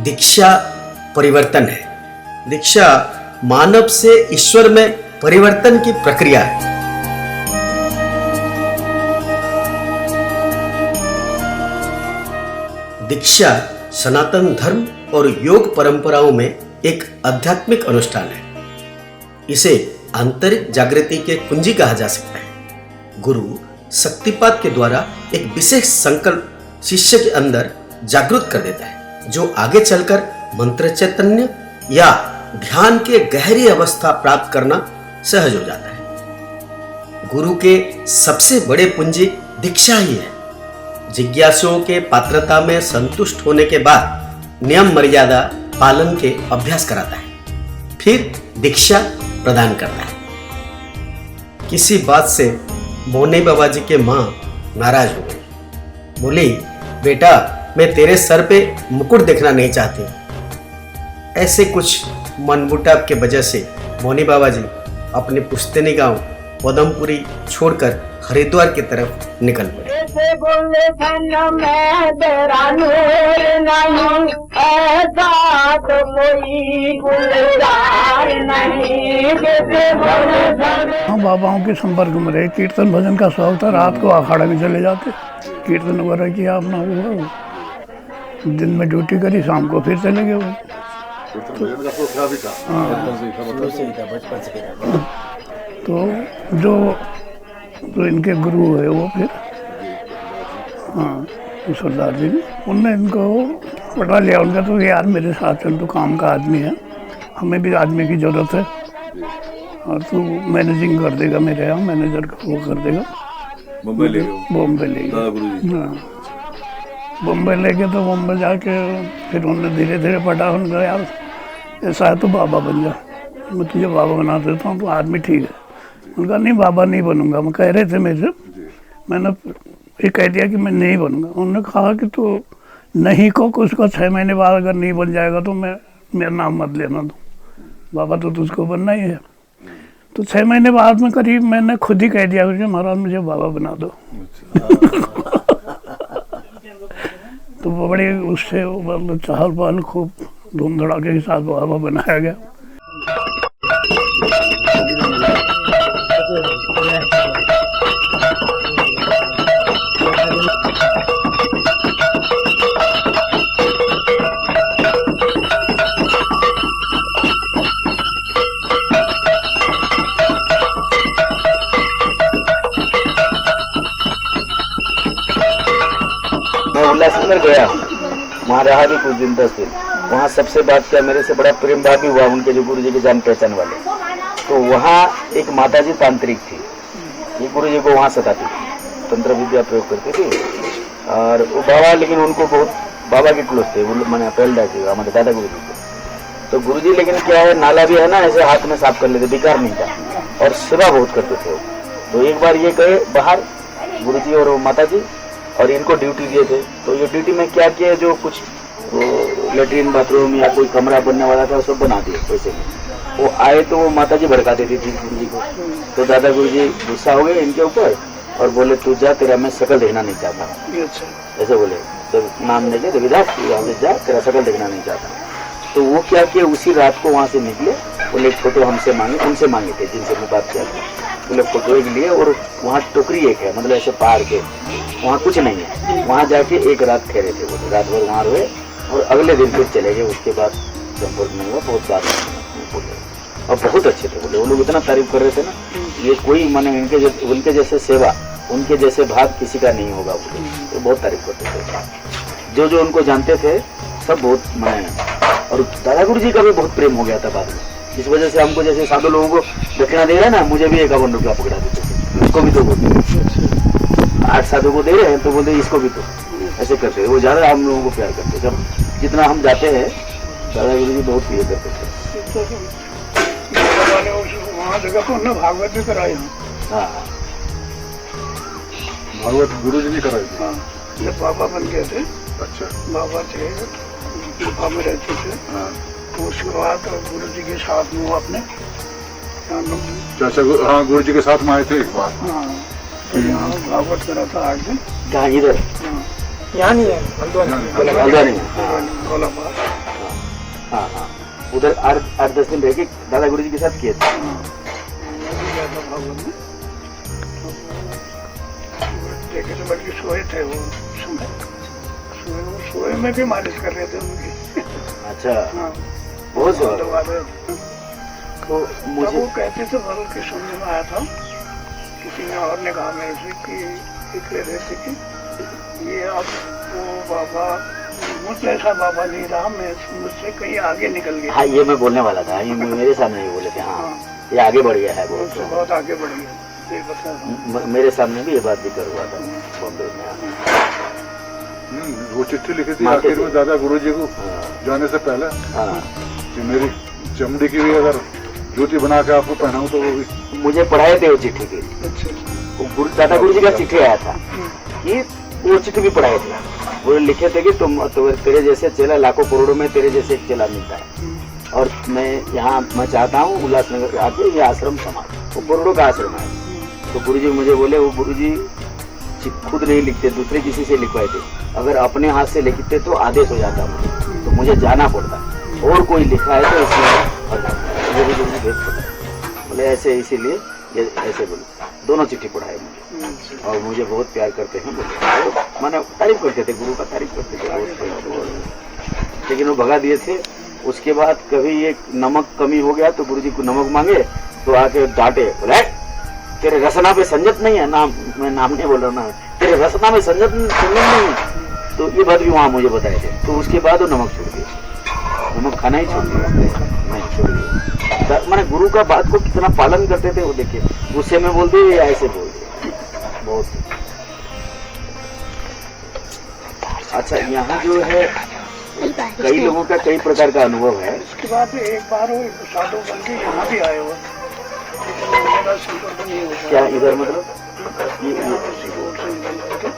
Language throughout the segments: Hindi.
दीक्षा परिवर्तन है। दीक्षा मानव से ईश्वर में परिवर्तन की प्रक्रिया है। दीक्षा सनातन धर्म और योग परंपराओं में एक आध्यात्मिक अनुष्ठान है। इसे आंतरिक जागृति के कुंजी कहा जा सकता है। गुरु शक्तिपात के द्वारा एक विशेष संकल्प शिष्य के अंदर जागृत कर देता है, जो आगे चलकर मंत्र चैतन्य या ध्यान के गहरी अवस्था प्राप्त करना सहज हो जाता है। गुरु के सबसे बड़े पूंजी दीक्षा ही है। जिज्ञासुओं के पात्रता में संतुष्ट होने के बाद नियम मर्यादा पालन के अभ्यास कराता है, फिर दीक्षा प्रदान करता है। किसी बात से मोनी बाबा जी के माँ नाराज हो गई। बोली, बेटा मैं तेरे सर पे मुकुट देखना नहीं चाहती। ऐसे कुछ मनमुटाव के वजह से मोनी बाबा जी अपने पुश्तैनी गांव पदमपुरी छोड़कर हरिद्वार की तरफ निकल पड़े। बाबाओं के संपर्क में रहे, कीर्तन भजन का शौक था। रात को अखाड़ा में चले जाते, कीर्तन वगैरह किया अपना हुआ, दिन में ड्यूटी करी, शाम को फिर चले गए वो। तो जो इनके गुरु है वो फिर सरदार जी ने, उनने इनको पटा लिया। उनका तो यार मेरे साथ चल, तो काम का आदमी है, हमें भी आदमी की ज़रूरत है और तू मैनेजिंग कर देगा, मेरे यहाँ मैनेजर का वो कर देगा। बम्बई ले गए। हाँ, बम्बई लेके तो बम्बई जाके फिर उन्होंने धीरे धीरे पटा। उनका यार ऐसा है तो बाबा बन जा, मैं तुझे बाबा बना देता हूँ, तो आदमी ठीक है। उनका नहीं, बाबा नहीं बनूंगा। मैं कह रहे थे मेरे, मैंने ये कह दिया कि मैं नहीं बनूंगा। उन्होंने कहा कि तू नहीं को उसका 6 महीने बाद अगर नहीं बन जाएगा तो मैं मेरा नाम मत लेना, तो बाबा तो तुझको बनना ही है। तो 6 महीने बाद में करीब मैंने खुद ही कह दिया कि महाराज मुझे बाबा बना दो। तो वो बड़े उससे मतलब चहल पहल खूब धूम धड़ाके के साथ बाबा बनाया गया। उल्लासनगर गया, वहाँ रहा भी कुछ दिन 10 दिन। वहाँ सबसे बात किया, मेरे से बड़ा प्रेम भाव भी हुआ उनके जो गुरु जी के जान पहचान वाले। तो वहाँ एक माता जी तांत्रिक थी, ये गुरु जी को वहाँ सताती थी, तंत्र विद्या प्रयोग करती थी। और वो बाबा, लेकिन उनको बहुत बाबा के क्लोज थे, वो मैंने पहले थे हमारे दादा गुरु जी थे। तो गुरु जी लेकिन क्या है, नाला भी है ना, ऐसे हाथ में साफ कर लेते, बेकार नहीं था, और सेवा बहुत करते थे। तो एक बार ये गए बाहर गुरु जी और माता जी, और इनको ड्यूटी दिए थे। तो ये ड्यूटी में क्या किया, जो कुछ लेटरिन बाथरूम या कोई कमरा बनने वाला था सब बना दिए वैसे में। वो आए तो वो माता जी भड़का देती थी गुरु जी को। तो दादा गुरु जी गुस्सा हो गए इनके ऊपर और बोले, तू जा, तेरा मैं शकल देखना नहीं चाहता। ऐसे बोले, जब नाम लेके देवीदास यहाँ से जा, तेरा शकल देखना नहीं चाहता। तो वो क्या किया, उसी रात को वहाँ से निकले, बोले एक फोटो हमसे मांगे, उनसे मांगे थे जिनसे मैं बात किया था। बोले फोटो एक लिए, और वहाँ टोकरी एक है, मतलब ऐसे पहाड़ के, वहाँ कुछ नहीं है। वहाँ जाके एक रात ठहरे थे, बोले रात भर वहाँ रहे और अगले दिन फिर चले गए। उसके बाद संपर्क नहीं हुआ, बहुत बात बोले, और बहुत अच्छे थे। बोले वो लोग इतना तारीफ कर रहे थे ना, ये कोई माने उनके जैसे सेवा, उनके जैसे भाव किसी का नहीं होगा। बोले तो बहुत तारीफ करते थे, जो जो उनको जानते थे सब बहुत माने। और दादा गुरु जी का भी बहुत प्रेम हो गया था बाद में, इस वजह से हमको जैसे साधु लोगों को दक्षिणा दे रहे हैं ना, मुझे भी 51 रुपया पकड़ा देते थे। उसको भी तो बोलते 8 साधु को दे रहे हैं तो बोलते इसको भी तो, ऐसे करते। वो ज्यादा हम लोगों को प्यार करते। जब जितना हम जाते हैं, दादा गुरु जी बहुत प्रिय करते थे। वहाँ जगह पर उन्होंने भागवत भी कराई। हाँ, भागवत गुरु जी ने कराई थी। हाँ, जब बाबा बन गए थे। अच्छा, बाबा थे, गुफा में रहते थे। तो उसके बाद गुरु जी के साथ में वो अपने चाचा हाँ गुरु जी के साथ में आए थे एक बार। हाँ, तो यहाँ भागवत करा था 8 दिन। कहाँ इधर? हाँ, यहाँ नहीं है, हल्द्वानी। भोलाबाद। हाँ हाँ, उधर 8-10 दिन रह के दादा गुरु जी के साथ किए थे। मैं भी गया था भवन में, तो देखे तो बल्कि सोए थे वो समय, सोए में भी मालिश कर रहे थे उनकी। अच्छा, हाँ, बहुत से लोग आ रहे थे। तो तब मुझे वो कहते थे बल के सुनने में आया था, किसी ने और ने कहा मेरे से कि ये कह रहे थे कि ये अब वो बाबा मुझ जैसा बाबा नहीं रहा, मैं मुझसे कहीं आगे निकल गया। हाँ, ये मैं बोलने वाला था, ये मेरे सामने ही बोले थे। हाँ, ये आगे बढ़ गया है बहुत। बहुत आगे बढ़ गया, ये बता रहा हूँ। मेरे सामने भी ये बात जिक्र हुआ था बॉम्बे में। वो चिट्ठी लिखी थी मारते आखिर थे। में दादा गुरु जी को हाँ जाने से पहले हाँ, कि मेरी चमड़ी की भी अगर जूती बना के आपको पहनाऊं तो वो भी। मुझे पढ़ाए थे वो चिट्ठी के। अच्छा, वो दादा गुरु जी का चिट्ठी आया था कि वो चिट्ठी भी पढ़ाए थे। वो लिखे थे कि तुम तो तेरे जैसे चेला लाखों करोड़ों में तेरे जैसे एक चेला मिलता है, और मैं चाहता हूँ उल्लासनगर आके ये आश्रम समाज, वो करोड़ों का आश्रम है। तो गुरु जी मुझे बोले, वो गुरु जी खुद नहीं लिखते, दूसरे किसी से लिखवाए थे। अगर अपने हाथ से लिखते तो आदेश हो जाता मुझे, तो मुझे जाना पड़ता, और कोई लिखा है तो इसलिए गुरु जी मुझे भेज पड़ा। बोले ऐसे, इसीलिए ये ऐसे बोले। दोनों चिट्ठी पढ़ाए मुझे, और मुझे बहुत प्यार करते हैं बोले। मैंने तारीफ करते थे, गुरु का तारीफ करते थे बहुत। लेकिन वो भगा दिए थे। उसके बाद कभी एक नमक कमी हो गया तो गुरु जी को नमक मांगे तो आके डांटे, बोले तेरे रसना पे संजत नहीं है, नाम मैं नाम नहीं बोल रहा ना, तेरे रसना में संजत नहीं है। तो ये बात भी वहाँ मुझे बताए थे। तो उसके बाद वो नमक छोड़ दिया, नमक खाना ही छोड़ दिया, नहीं छोड़ दिया। मैंने गुरु का बात को कितना पालन करते थे वो देखिए। गुस्से में बोल दिए या ऐसे बोल दिए, बहुत। अच्छा, यहाँ जो है कई लोगों का कई प्रकार का अनुभव है। इसके बाद एक बार वो साधु बन के यहाँ भी आए हो, लेकिन मेरा संपर्क नहीं होता। क्या इधर मतलब यहाँ किसी रोड से निकल करके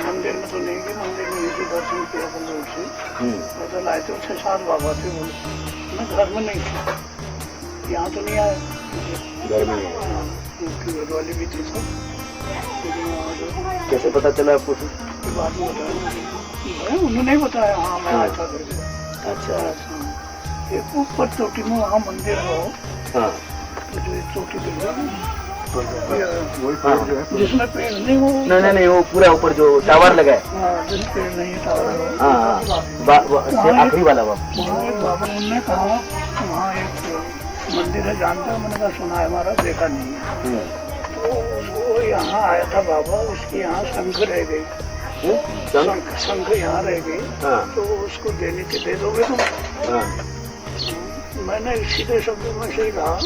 मंदिर में तो नहीं गए, मंदिर में इसी दर्शन किया अपन रोड से। तो लाए थे 6-7 बाबा थे, बोले मैं घर में नहीं था, यहाँ तो नहीं आया, घर में? उनकी घर वाली भी थी सब, लेकिन वहाँ जो कैसे पता चला आपको? बाद में बताया उन्होंने ही बताया। हाँ, मैं आया था घर पे। अच्छा, एक ऊपर चोटी में वहाँ मंदिर है, हाँ जो एक चोटी पे है, वही पेड़ जो है जिसमें पेड़ नहीं हो, नहीं, वो पूरा ऊपर जो टावर लगा है। हाँ, जिस पेड़ नहीं था, हाँ, आखिरी वाला बाबा। वहाँ एक बाबा ने कहा वहाँ एक मंदिर है, जानते हो? मैंने कहा सुना है, हमारा देखा नहीं है। तो वो यहाँ आया था बाबा, उसकी यहाँ शंख रह गई, शंख यहाँ रह गई। हाँ तो उसको देने के दे दोगे तुम? हाँ, मैंने सीधे शब्दों में से ही कहा,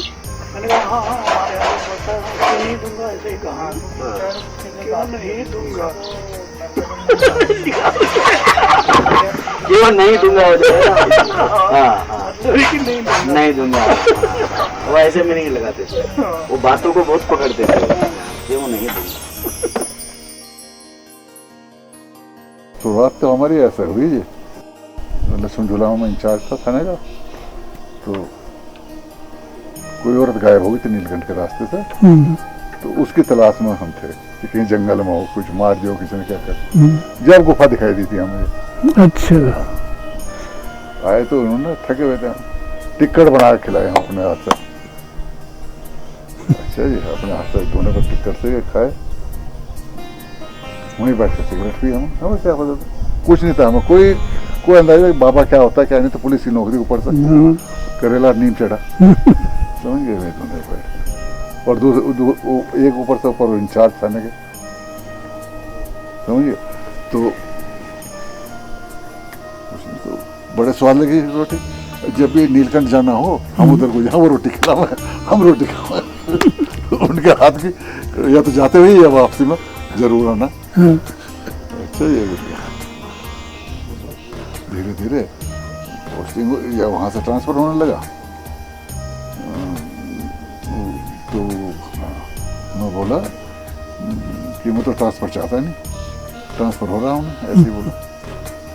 मैंने कहा हाँ हाँ, हमारे यहाँ पता है, क्यों नहीं दूंगा, ऐसे ही कहा। क्यों नहीं दूंगा? केवल नहीं दूंगा हो जाएगा। हाँ हाँ, लेकिन नहीं दूंगा। नहीं दूंगा। वो ऐसे में नहीं लगाते थे, वो बातों को बहुत पकड़ते थे, वो नहीं दूंगा। शुरुआत तो हमारी ऐसा हुई जी, लक्ष्मण झूला में इंचार्ज था थाने का। तो कोई औरत गायब हो गई थी नीलकंठ के रास्ते से, तो उसकी तलाश में हम थे कि कहीं जंगल में हो, कुछ मार दियो किसी ने, क्या कर। जब गुफा दिखाई दी थी हमें। अच्छा, आए तो उन्होंने थके हुए थे, टिक्कट बना के खिलाए हम अपने हाथ से। अच्छा जी, अपने हाथ से दोनों को टिक्कट से खाए, वहीं बैठ कर सिगरेट पी। हमें क्या पता था, कुछ नहीं था हमें, कोई अंदाजा बाबा क्या होता है क्या नहीं। तो पुलिस की नौकरी ऊपर से करेला नीम चढ़ा, समझ गए भाई दोनों बैठ। और एक ऊपर से ऊपर इंचार्ज थाने के, समझिए। तो बड़े स्वाद लगी रोटी। जब भी नीलकंठ जाना हो, हम उधर को जाओ, वो रोटी खिलावे, हम रोटी खावे। उनके हाथ की, या तो जाते हुए या वापसी में जरूर आना। अच्छा, ये धीरे धीरे पोस्टिंग या वहाँ से ट्रांसफर होने लगा। तो मैं बोला कि मैं तो ट्रांसफर चाहता नहीं, ट्रांसफर हो रहा हूँ, ऐसे ही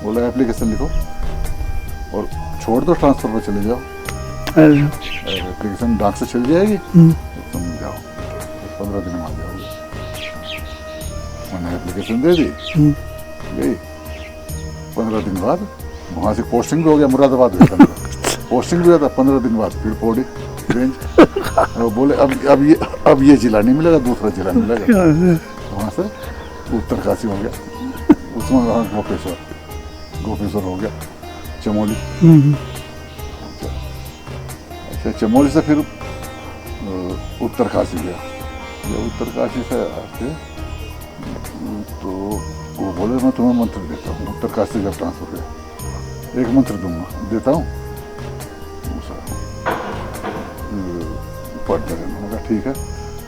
बोला एप्लीकेशन लिखो और छोड़ दो, ट्रांसफर पर चले जाओ। एप्लीकेशन डाक से चल जाएगी, तुम जाओ, 15 दिन में आ जाओगे। मैंने एप्लीकेशन दे दी, गई। 15 दिन बाद वहाँ से पोस्टिंग भी हो गया, मुरादाबाद में। पोस्टिंग भी हुआ था, 15 दिन बाद फिर पौड़ी रेंज। वो बोले अब ये जिला नहीं मिलेगा, दूसरा जिला मिलेगा। वहाँ से उत्तरकाशी हो गया, उसमें वहाँ गोपेश्वर हो गया, चमोली। अच्छा, चमोली से फिर उत्तरकाशी गया। जब उत्तरकाशी से आते तो वो बोले मैं तुम्हें मंत्र देता हूँ। उत्तरकाशी जब ट्रांसफर हुआ, एक मंत्र दूंगा, देता हूँ, पढ़ते रहना। मैं कहा ठीक है।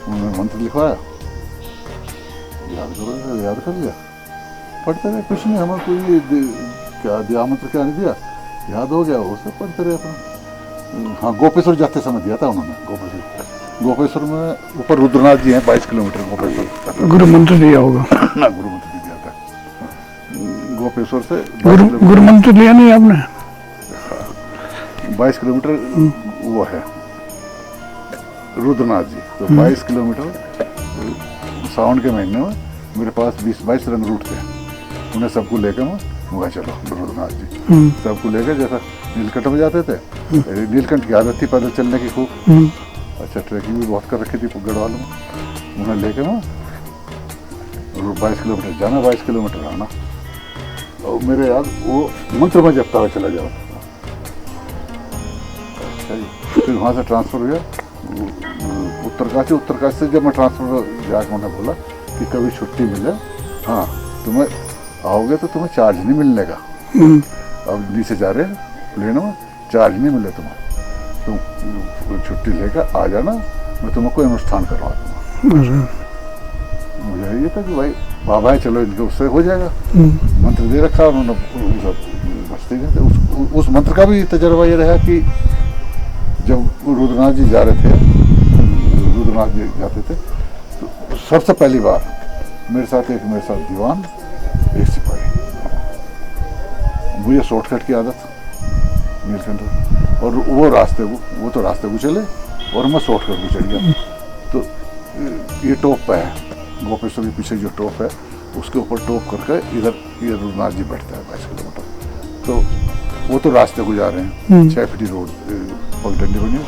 उन्होंने मंत्र लिखवाया, याद कर लिया, पढ़ते रहे। कुछ नहीं, हमें कोई क्या दिया मंत्र, क्या नहीं दिया, याद हो गया, उसे पढ़ते रहे अपना। हाँ, गोपेश्वर जाते समय दिया था उन्होंने। गोपेश्वर में ऊपर रुद्रनाथ जी हैं, 22 किलोमीटर गोपेश्वर। गुरु मंत्र दिया होगा ना, गुरु मंत्र भी दिया था गोपेश्वर से। गुरु मंत्र लिया नहीं आपने? 22 किलोमीटर वो है रुद्रनाथ जी। तो 22 किलोमीटर सावन के महीने में मेरे पास 20-22 रंग रूट थे। उन्हें सबको लेकर मैं चलो रुद्रनाथ जी, सबको लेकर, जैसा नीलकंठ में जाते थे, नीलकंठ की आदत थी पैदल चलने की खूब। अच्छा, ट्रैकिंग भी बहुत कर रखी थी गढ़वाल में। उन्हें लेकर मैं 22 किलोमीटर जाना, 22 किलोमीटर आना। और मेरे याद वो मंत्र में जपता हुआ चला जाता था। अच्छा जी, फिर वहाँ से ट्रांसफ़र हुआ उत्तरकाशी से। जब मैं ट्रांसफ़र जाकर उन्हें बोला कि कभी छुट्टी मिले, हाँ तुम्हें आओगे तो तुम्हें चार्ज नहीं मिलने का। अब नीचे जा रहे प्लेन में, चार्ज नहीं मिले तुम्हें, तुम छुट्टी लेकर आ जाना, मैं तुम्हें कोई अनुष्ठान करवा दूँगा। मुझे ये था कि भाई बाबा है, चलो इनके उससे हो जाएगा। मंत्र दे रखा उन्होंने, बचते गए। उस मंत्र का भी तजर्बा ये रहा कि जब रुद्रनाथ जी जा रहे थे, रुद्रनाथ जी जाते थे, तो सबसे पहली बार मेरे साथ दीवान, एक सिपाही। मुझे शॉर्टकट की आदत नीलकंठ, और वो तो रास्ते को चले और मैं शॉर्टकट को चल गया। तो ये टॉप पे है, गोपेश्वर के पीछे जो टॉप है, उसके ऊपर टॉप करके इधर ये रुद्रनाथ जी बैठता है 22 किलोमीटर। तो वो तो रास्ते को जा रहे हैं, 6 फीट रोड पगडंडी बनी है।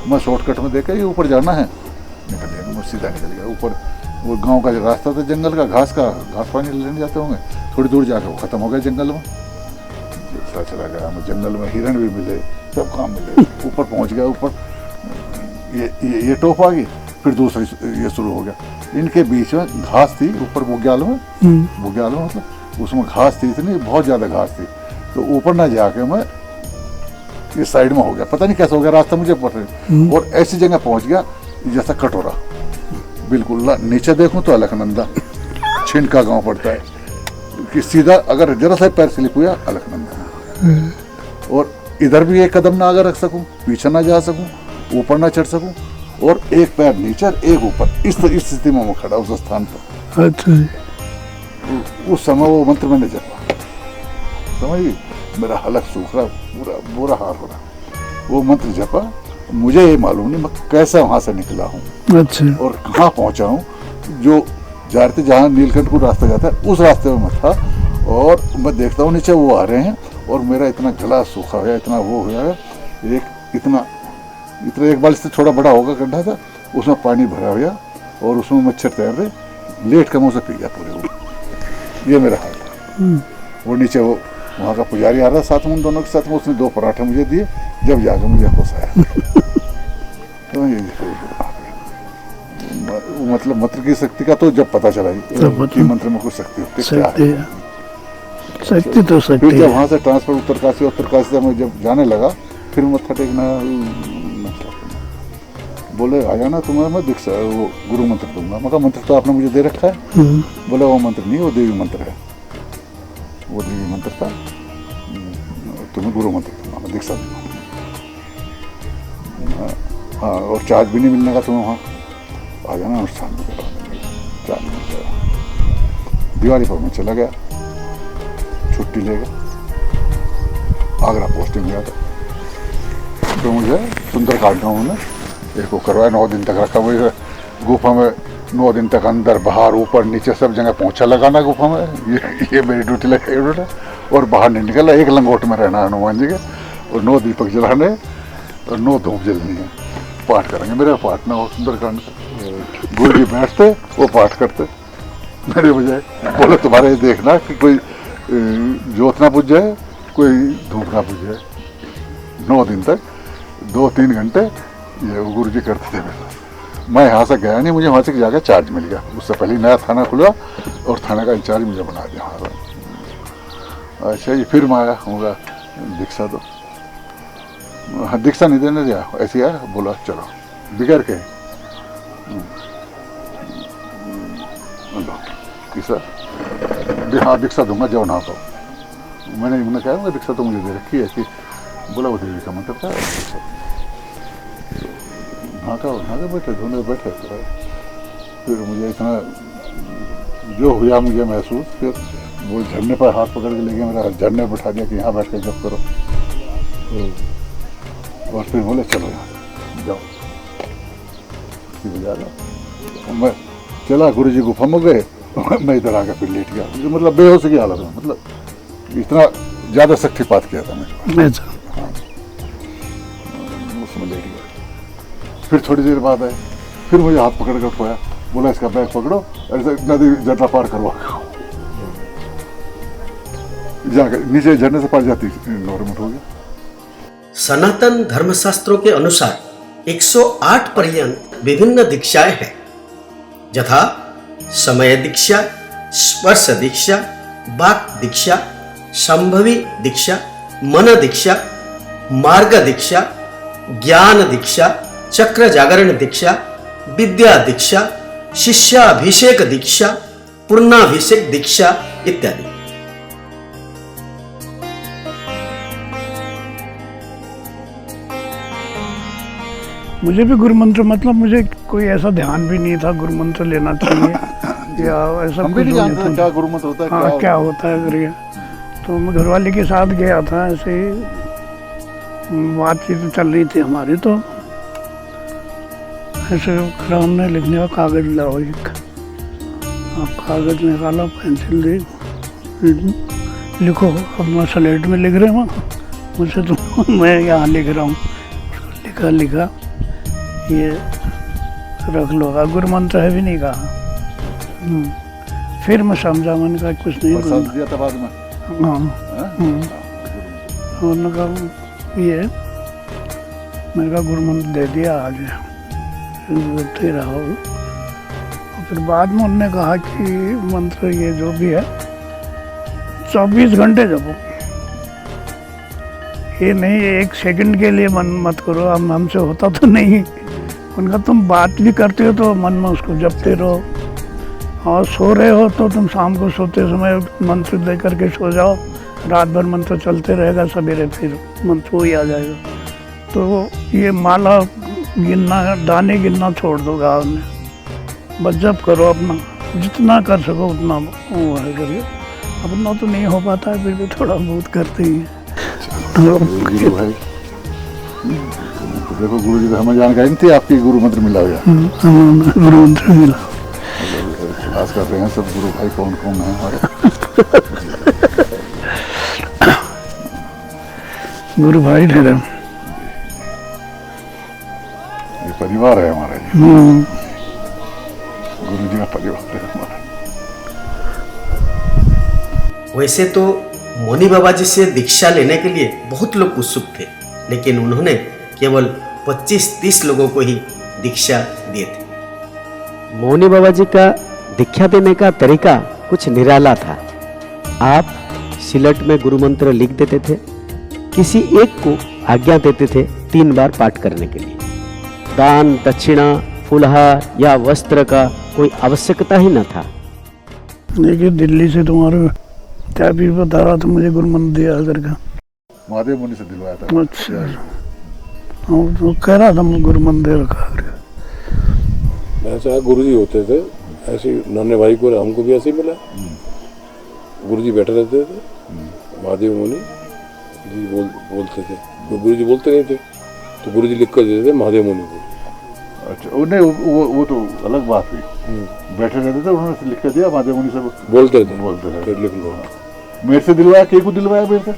मैं शॉर्टकट में देखा ये ऊपर जाना है, निकल गया, मैं सीधा निकल गया ऊपर। वो गांव का जो रास्ता था जंगल का, घास पानी लेने जाते होंगे, थोड़ी दूर जाकर वो ख़त्म हो गया जंगल में। चला गया मैं जंगल में, हिरण भी मिले, सब काम मिले। ऊपर पहुंच गया, ऊपर ये टॉप आ गई, फिर दूसरी ये शुरू हो गया। इनके बीच में घास थी ऊपर बुग्याल में, मतलब उसमें घास थी, इतनी बहुत ज़्यादा घास थी। तो ऊपर ना जाके मैं इस साइड में हो गया, पता नहीं कैसे हो गया, रास्ता मुझे पता नहीं। और ऐसी जगह पहुंच गया जैसा कटोरा, बिल्कुल नीचे देखूं तो अलकनंदा, छिनका गांव पड़ता है कि सीधा अगर जरा सा पैर स्लिप हुआ अलकनंदा। और इधर भी एक कदम ना आगे रख सकूं, पीछे ना जा सकूं, ऊपर ना चढ़ सकूं, और एक पैर नीचे एक ऊपर, इस स्थिति में मैं खड़ा उस स्थान पर। अच्छा, उस समय वो मंत्र मैंने जपा, समझिए, मेरा हलक सूख रहा, पूरा बुरा हाल हो रहा। वो मंत्र जपा, मुझे ये मालूम नहीं मैं कैसे वहाँ से निकला हूँ, अच्छा, और कहाँ पहुँचा हूँ। जो जा रहे थे जहाँ नीलकंठ को रास्ता जाता है, उस रास्ते में मैं था, और मैं देखता हूँ नीचे वो आ रहे हैं, और मेरा इतना गला सूखा हुआ, इतना वो हुआ है, इतना एक बार से थोड़ा बड़ा होगा गड्ढा था, उसमें पानी भरा हुआ, और उसमें मच्छर तैर रहे, लेट कर मैं उसे पी गया पूरे। ये मेरा हाल था। वो नीचे वो वहाँ का पुजारी आ रहा साथ में, उन दोनों के साथ में, उसने 2 पराठे मुझे दिए, जब जाकर मुझे होश आया। तो ये मतलब मंत्र की शक्ति का तो जब पता चला कि मंत्र में कुछ शक्ति होती है। शक्ति तो शक्ति। फिर जब वहाँ से ट्रांसफर उत्तरकाशी से मैं जब जाने लगा, फिर मत्था टेकना, बोले आ जाना तुम्हें मैं दीक्षा वो गुरु मंत्र दूंगा। मैं कहा मंत्र तो आपने मुझे दे रखा है। बोले वो मंत्र नहीं, वो देवी मंत्र है, वो देवी मंत्र था, तुम्हें गुरु मंत्र दूंगा, मैं दीक्षा दूंगा। हाँ, और चार्ज भी नहीं मिलने का तुम्हें, वहाँ आ जाना, अनुष्ठान भी करवा देंगे। चार्ज नहीं चला। दिवाली पर मैं चला गया, छुट्टी लेगा, आगरा पोस्टिंग गया था। तो मुझे सुंदरकांड गाँव में एक को करवाया, 9 दिन तक रखा। वही गुफा में 9 दिन तक अंदर बाहर ऊपर नीचे सब जगह पोंछा लगाना गुफा में, ये मेरी ड्यूटी लगी। और बाहर नहीं निकला, एक लंगोट में रहना हनुमान जी के, और 9 दीपक जलाने और 9 धूप जलनी है। पाठ करेंगे, मेरा पाठ ना हो सुंदरकांड का। गुरु जी बैठते, वो पाठ करते मेरे बजाय। बोले तुम्हारे देखना कि कोई जोत ना बुझ जाए, कोई धूप ना बुझ जाए। 9 दिन तक 2-3 घंटे ये गुरु जी करते थे मेरा। मैं यहाँ से गया नहीं, मुझे वहाँ से जाकर चार्ज मिल गया। उससे पहले नया थाना खुला और थाना का इंचार्ज मुझे बना दिया वहाँ का। अच्छा जी, फिर मैं आया होगा दीक्षा दो। हाँ, दीक्षा नहीं देने दिया, ऐसे आया, बोला चलो बिगड़ के किसा हाँ दीक्षा दूंगा, जाओ ना तो। मैंने कहा दीक्षा तो मुझे दे रखी है कि बोला वो देवी का मंत्र था। हाँ का बैठे धोने बैठे। फिर मुझे इतना जो हुआ मुझे महसूस, फिर वो झरने पर हाथ पकड़ के ले गया, मेरा झरने बैठा दिया कि यहाँ बैठ कर जब करो। और फिर बोले चलो यहाँ जाओ, मैं चला। गुरु जी गुफा में गए, मैं इधर आकर फिर लेट गया। मतलब बेहोश की हालत में, मतलब इतना ज़्यादा शक्तिपात किया था मैंने। हाँ, उसमें लेट गया। फिर थोड़ी देर बाद आए, फिर मुझे हाथ पकड़ कर उठाया, बोला इसका बैग पकड़ो, ऐसे नदी झरना पार करवा जाकर नीचे झरने से पार जाती नॉर्मल हो गया। सनातन धर्मशास्त्रों के अनुसार 108 पर्यंत विभिन्न दीक्षाएं हैं, यथा समय दीक्षा, स्पर्श दीक्षा, वाक दीक्षा, संभवी दीक्षा, मन दीक्षा, मार्ग दीक्षा, ज्ञान दीक्षा, चक्र जागरण दीक्षा, विद्या दीक्षा, शिष्याभिषेक दीक्षा, पूर्णाभिषेक दीक्षा इत्यादि। मुझे भी गुरु मंत्र, मतलब मुझे कोई ऐसा ध्यान भी नहीं था गुरु मंत्र लेना चाहिए या ऐसा हम भी कुछ नहीं जानते नहीं क्या था। गुरु मंत्र होता है, हाँ, क्या होता है करके। तो मैं घरवाले के साथ गया था, ऐसे ही बातचीत चल रही थी हमारी। तो ऐसे राम ने लिखने का कागज लाओ, एक आप कागज निकाला, पेंसिल दी, लिखो। अब मैं स्लेट में लिख रहा हूँ, मुझसे तो मैं यहाँ लिख रहा हूँ। लिखा ये रख लो, गुरु मंत्र है भी नहीं कहा। फिर मैं समझा, मैंने कहा कुछ नहीं बरसात दिया था बाद में। हाँ, उन्होंने कहा ये, मैंने कहा गुरु मंत्र दे दिया आज, बोलते रहो। और फिर बाद में उन्होंने कहा कि मंत्र ये जो भी है 24 घंटे जपो, ये नहीं 1 सेकंड के लिए मन मत करो। हमसे होता तो नहीं। उनका तुम बात भी करते हो तो मन में उसको जपते रहो, और सो रहे हो तो तुम शाम को सोते समय मंत्र दे करके सो जाओ। रात भर मंत्र चलते रहेगा, सवेरे फिर मंत्र ही आ जाएगा। तो ये माला गिनना, दाने गिनना छोड़ दो गाँव में, बस जप करो अपना, जितना कर सको उतना वो है करिए। अपना तो नहीं हो पाता है, फिर भी थोड़ा बहुत करते ही हैं। गुरु भाई, तो देखो गुरु जी को हमें जानकारी नहीं थी आपकी गुरु मंत्र मिला हुआ। गुरु मंत्र मिला। क्लास कर रहे हैं सब गुरु भाई कौन कौन है हमारे। गुरु भाई ठहरे, ये परिवार है हमारा, ये गुरु जी का परिवार है हमारा। वैसे तो मौनी बाबा जी से दीक्षा लेने के लिए बहुत लोग उत्सुक थे, लेकिन उन्होंने केवल 25-30 लोगों को ही दीक्षा दिए थे। मौनी बाबा जी का दीक्षा देने का तरीका कुछ निराला था। आप सिलट में गुरु मंत्र लिख देते थे, किसी एक को आज्ञा देते थे 3 बार पाठ करने के लिए। दान, दक्षिणा, फूलहार या वस्त्र का कोई आवश्यकता ही न था। देखिए, दिल्ली से तुम्हारे क्या भी बता रहा था, मुझे गुरु मंत्र दिया करके। महादेव मुनि से दिलवाया था। अच्छा, हाँ, तो कह रहा था मैं गुरु मंत्र दे रखा करके। ऐसा गुरु जी होते थे, ऐसे नाने भाई को हमको भी ऐसे ही मिला। गुरु जी बैठे रहते थे, महादेव मुनि जी बोलते थे। गुरु जी बोलते नहीं थे तो गुरु जी लिख कर देते थे महादेव मुनि को। अच्छा, उन्हें वो तो अलग बात हुई। बैठे रहते थे, उन्होंने लिख कर दिया महादेव मुनि से बोलते थे। फिर लिख लो। मेरे से दिलवाया, के को दिलवाया मेरे से,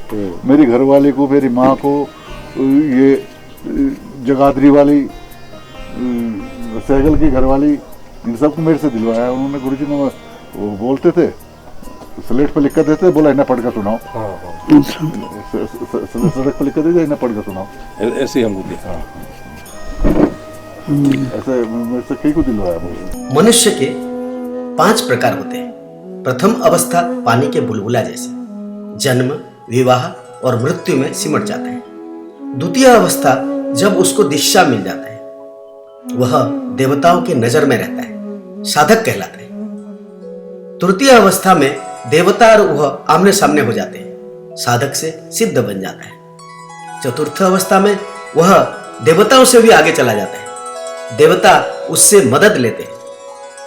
मेरी घरवाले को, मेरी माँ को, ये जगाधरी वाली, सहगल की घरवाली, इन सबको मेरे से दिलवाया उन्होंने। गुरुजी ने वो बोलते थे, स्लेट पे लिख कर देते, बोला इन्हें पढ़ कर सुनाओ। सड़क पे लिख कर देते, इन्हें पढ़ कर सुनाओ। ऐसे ही हमको दिया। ऐसे मेरे से कई को दिलवाया मुझे। मनुष्य के 5 प्रकार होते हैं। प्रथम अवस्था पानी के बुलबुला जैसे जन्म, विवाह और मृत्यु में सिमट जाता है। द्वितीय अवस्था जब उसको दिशा मिल जाता है, वह देवताओं की नजर में रहता है, साधक कहलाता है। तृतीय अवस्था में देवता और वह आमने सामने हो जाते हैं, साधक से सिद्ध बन जाता है। चतुर्थ अवस्था में वह देवताओं से भी आगे चला जाता है, देवता उससे मदद लेते हैं।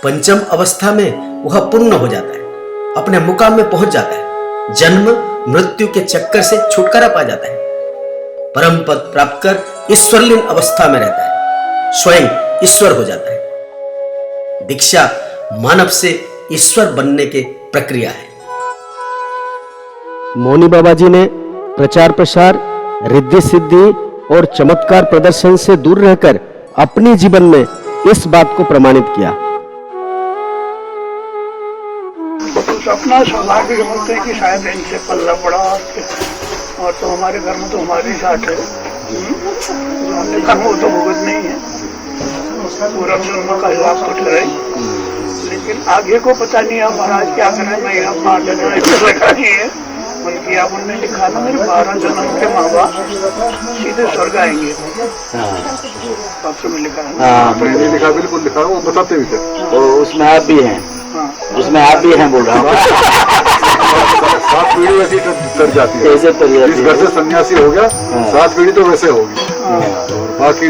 पंचम अवस्था में वह पूर्ण हो जाता है, अपने मुकाम में पहुंच जाता है, जन्म मृत्यु के चक्कर से छुटकारा पा जाता है, परम पद प्राप्त कर ईश्वरलीन अवस्था में रहता है, स्वयं ईश्वर हो जाता है। दीक्षा मानव से ईश्वर बनने की प्रक्रिया है। मौनी बाबा जी ने प्रचार प्रसार, रिद्धि सिद्धि और चमत्कार प्रदर्शन से दूर रहकर अपने जीवन में इस बात को प्रमाणित किया। अपना सौभाग्य समझते हैं कि शायद इनसे पल्ला पड़ा, और तो हमारे घर में तो हमारे साथ है, जो हमने कर्म वो तो भुगत नहीं है, पूरा जन्म का हिसाब तो ठहरा ही। लेकिन आगे को पता नहीं है महाराज क्या करें। मैं यहाँ 5 जन्म लगा ही है, बल्कि आप उनने लिखा ना मेरे 12 जन्म के माँ बाप सीधे स्वर्ग आएंगे। पत्र में लिखा है। मैंने लिखा, बिल्कुल लिखा, वो बताते भी थे। तो उसमें आप भी हैं, उसमें आप भी हैं बोल रहा हूँ। 7 पीढ़ी वैसी तर जाती है। कैसे तर जाती है? इस घर से सन्यासी हो गया, 7 पीढ़ी तो वैसे होगी। और बाकी